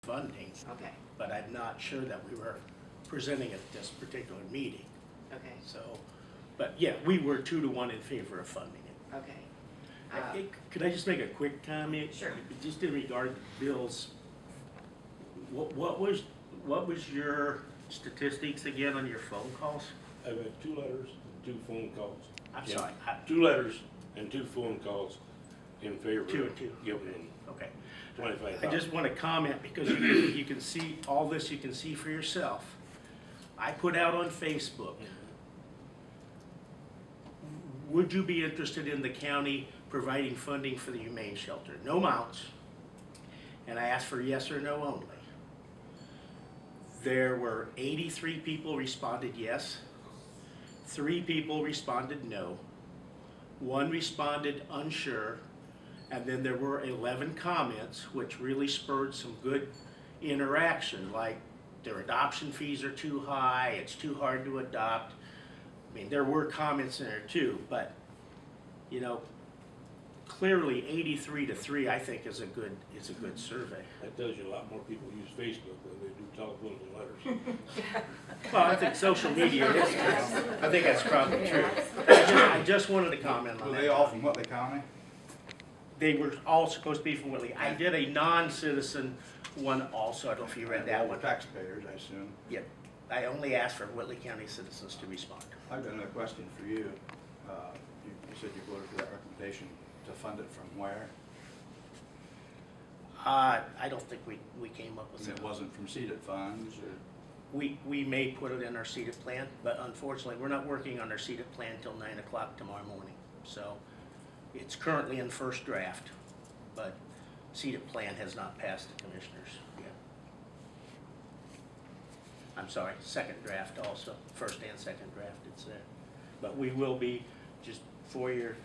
funding, Okay, but I'm not sure that we were presenting at this particular meeting. okay, So, but yeah, we were 2-to-1 in favor of funding it. okay. Could I just make a quick comment? Sure. Just in regard to Bill's, what was your statistics again on your phone calls? I've had 2 letters and 2 phone calls. I'm Yeah, sorry. 2 letters and 2 phone calls in favor 2 of and 2. giving them Okay. 25,000. I just want to comment because you can see all this, you can see for yourself. I put out on Facebook, would you be interested in the county providing funding for the humane shelter? No amounts. And I asked for yes or no only. There were 83 people responded yes. 3 people responded no. 1 responded unsure. And then there were 11 comments, which really spurred some good interaction, like their adoption fees are too high, it's too hard to adopt. I mean, there were comments in there too, but, you know, clearly 83-3, I think, is a good survey. That tells you a lot more people use Facebook than they do telephones and letters. Well, I think social media is true. I think that's probably true. I just wanted to comment on Were that. they all from Whitley County? They were all supposed to be from Whitley. I did a non-citizen one also. I don't know if you read that one. Taxpayers, I assume. Yeah, I only asked for Whitley County citizens to respond. I've got another question for you. You said you voted for that recommendation to fund it from where? I don't think we came up with And it. it wasn't from seeded funds, or? We may put it in our seated plan, but unfortunately, we're not working on our seated plan until 9 o'clock tomorrow morning. So it's currently in first draft, but seated plan has not passed the commissioners yet. I'm sorry, second draft also, first and second draft, it's there. But we will be, just for your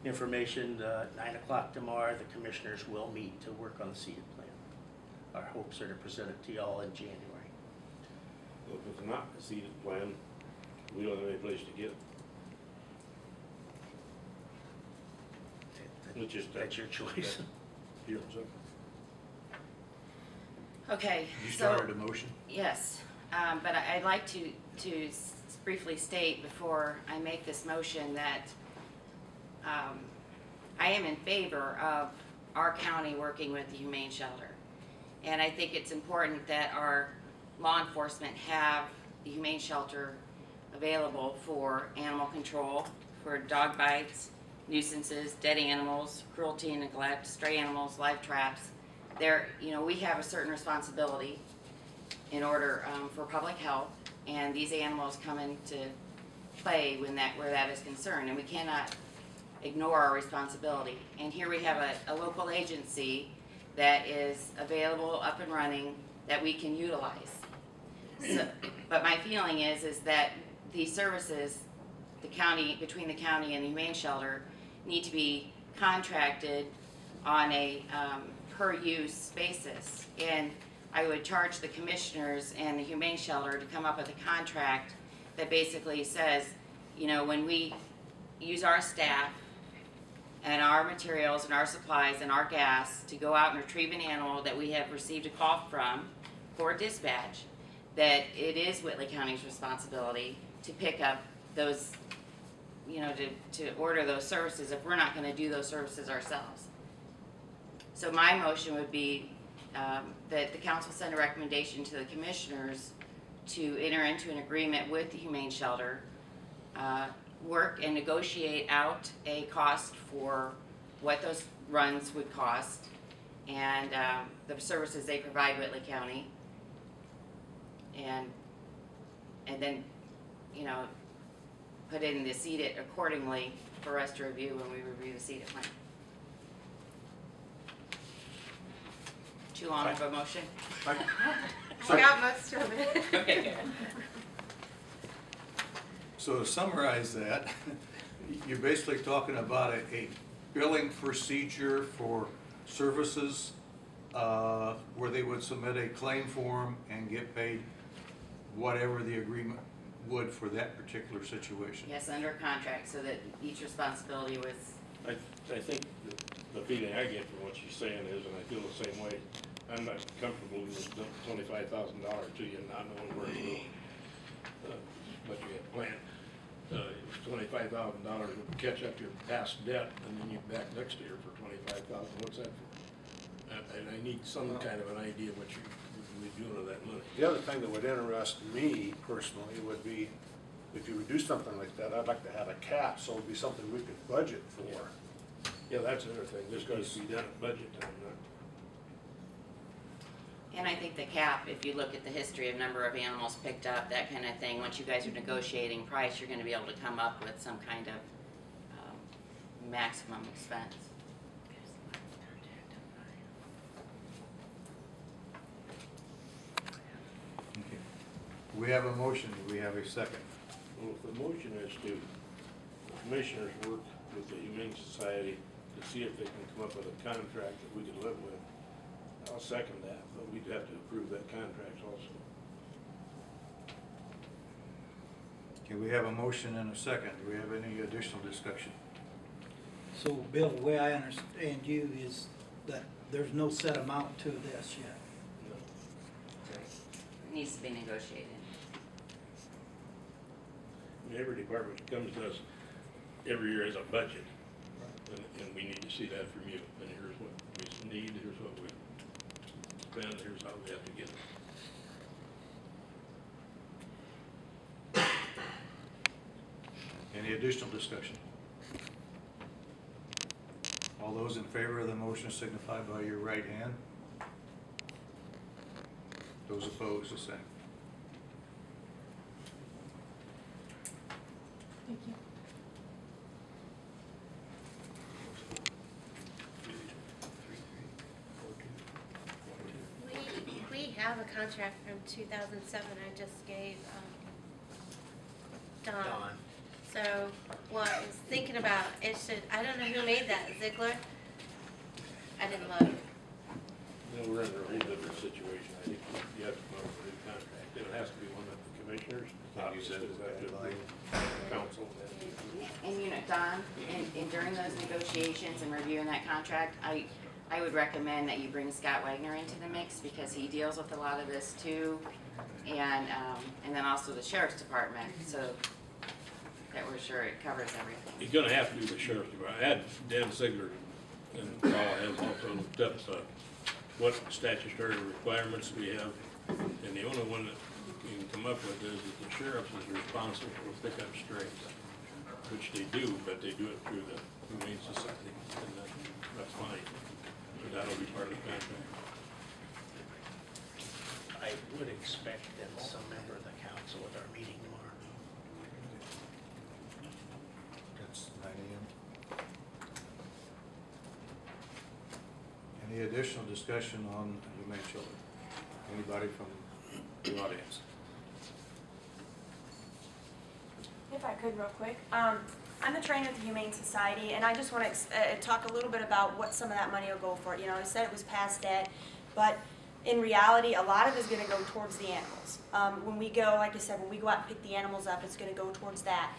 information, 9 o'clock tomorrow, the commissioners will meet to work on the seated plan. Our hopes are to present it to y'all in January. Well, if it's not a seeded plan, we don't have any place to get it. It's just That's your choice. You know what I'm saying? Okay, You so, started a motion? yes, but I'd like to briefly state before I make this motion that I am in favor of our county working with the Humane Shelter. And I think it's important that our law enforcement have the Humane Shelter available for animal control, for dog bites, nuisances, dead animals, cruelty and neglect, stray animals, live traps. We have a certain responsibility in order for public health, and these animals come into play where that is concerned, and we cannot ignore our responsibility. And here we have a local agency that is available, up and running, that we can utilize. So, but my feeling is that these services, between the county and the Humane Shelter, need to be contracted on a per use basis. And I would charge the commissioners and the Humane Shelter to come up with a contract that basically says, when we use our staff and our materials and our supplies and our gas to go out and retrieve an animal that we have received a call from for dispatch, that it is Whitley County's responsibility to pick up those, to order those services if we're not going to do those services ourselves. So my motion would be that the council send a recommendation to the commissioners to enter into an agreement with the Humane Shelter, work and negotiate out a cost for what those runs would cost and the services they provide Whitley County, and then put in the seed it accordingly for us to review when we review the seeded plan. Too long of a motion? I got most of it. Okay. So to summarize that, you're basically talking about a billing procedure for services where they would submit a claim form and get paid whatever the agreement would for that particular situation. Yes, under contract, so that each responsibility was. I think the feeling I get from what she's saying is, and I feel the same way, I'm not comfortable with $25,000 to you, not knowing where to go, what you have planned. $25,000 would catch up your past debt, and then you're back next year for $25,000. What's that for? And I need some kind of an idea what you would be doing with that money. The other thing that would interest me personally would be, if you would do something like that, I'd like to have a cap, so it'd be something we could budget for. Yeah, that's another thing. This got to be done at budget time, not. And I think the cap, if you look at the history of number of animals picked up, that kind of thing, once you guys are negotiating price, you're gonna be able to come up with some kind of maximum expense. Okay. We have a motion, do we have a second? Well, if the motion is to, the commissioners work with the Humane Society to see if they can come up with a contract that we can live with, I'll second that, but we'd have to approve that contract also. Okay, we have a motion and a second. Do we have any additional discussion? So, Bill, the way I understand you is that there's no set amount to this yet. No. It needs to be negotiated. I mean, every department comes to us every year as a budget, and we need to see that from you. And here's what we need, here's what we spend, here's how we have to get it. Any additional discussion? All those in favor of the motion signify by your right hand. Those opposed, the same. Thank you. We have a contract from 2007 I just gave Don. So what I was thinking about, it should, I don't know who made that, Ziegler? I didn't look. You know, we're in a whole different situation. I think you have to come up with a new contract. It has to be one that the commissioners, obviously, have to approve, council. And you know, Don, and during those negotiations and reviewing that contract, I would recommend that you bring Scott Wagner into the mix because he deals with a lot of this too. And then also the sheriff's department, so that we're sure it covers everything. You're gonna have to do the sheriff's department. I had Dan Ziegler, and Paul has also looked up what statutory requirements we have. And the only one that you can come up with is that the sheriff is responsible for pickup strays, which they do, but they do it through the Humane Society, and that's fine. So that'll be part of the contract. I would expect that some member of the council at our meeting tomorrow. That's 9 a.m. Any additional discussion on humane children? Anybody from the audience? If I could real quick. I'm the trainer at the Humane Society, and I just want to talk a little bit about what some of that money will go for. You know, I said it was past debt, but in reality, a lot of it is going to go towards the animals. When we go, like I said, when we go out and pick the animals up, it's going to go towards that.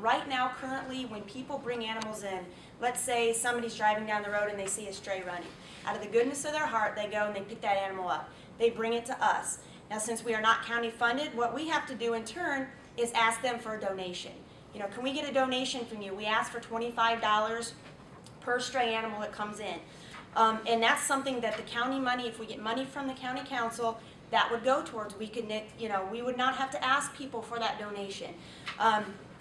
Right now, currently, when people bring animals in, let's say somebody's driving down the road and they see a stray running. Out of the goodness of their heart, they go and they pick that animal up. They bring it to us. Now, since we are not county funded, what we have to do in turn is ask them for a donation. You know, can we get a donation from you? We ask for $25 per stray animal that comes in. And that's something that the county money, if we get money from the county council, that would go towards. We could, you know, we would not have to ask people for that donation.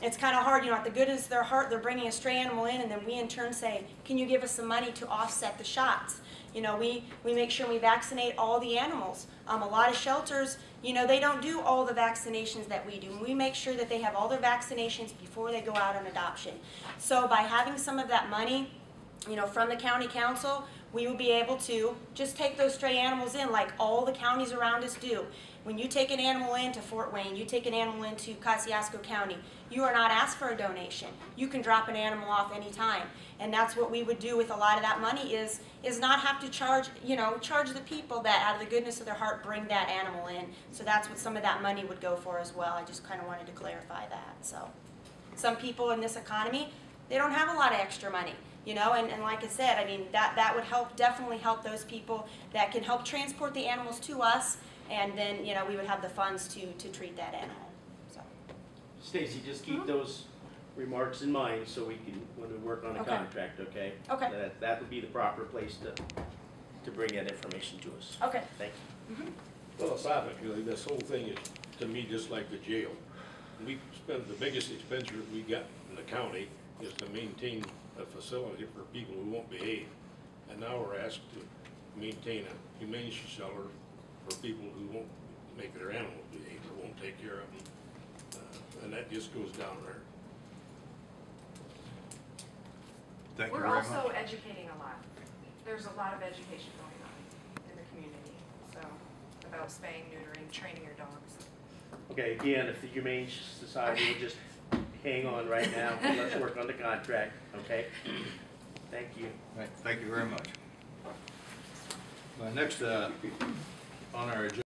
It's kind of hard, you know, at the goodness of their heart, they're bringing a stray animal in, and then we in turn say, can you give us some money to offset the shots? You know, we make sure we vaccinate all the animals. A lot of shelters, you know, they don't do all the vaccinations that we do. We make sure that they have all their vaccinations before they go out on adoption. So by having some of that money, you know, from the county council, we will be able to just take those stray animals in like all the counties around us do. When you take an animal into Fort Wayne, you take an animal into Kosciuszko County, you are not asked for a donation. You can drop an animal off anytime. And that's what we would do with a lot of that money is not have to charge, you know, charge the people that out of the goodness of their heart bring that animal in. So that's what some of that money would go for as well. I just kind of wanted to clarify that. So some people in this economy, they don't have a lot of extra money. you know, and like I said, I mean, that would help, definitely help those people that can help transport the animals to us, and then, you know, we would have the funds to treat that animal, so. Stacy, just keep those remarks in mind so we can, when we work on a Okay. contract, okay? Okay. That would be the proper place to bring that information to us. Okay. Thank you. Philosophically, this whole thing is, to me, just like the jail. We spend, the biggest expenditure we got in the county is to maintain a facility for people who won't behave. And now we're asked to maintain a humane shelter for people who won't make their animals behave or won't take care of them. And that just goes down there. Thank you We're very much. also educating a lot. There's a lot of education going on in the community, so, about spaying, neutering, training your dogs. Okay, again, if the Humane Society would just hang on right now, let's work on the contract, okay? Thank you. Right, thank you very much. Next, on our agenda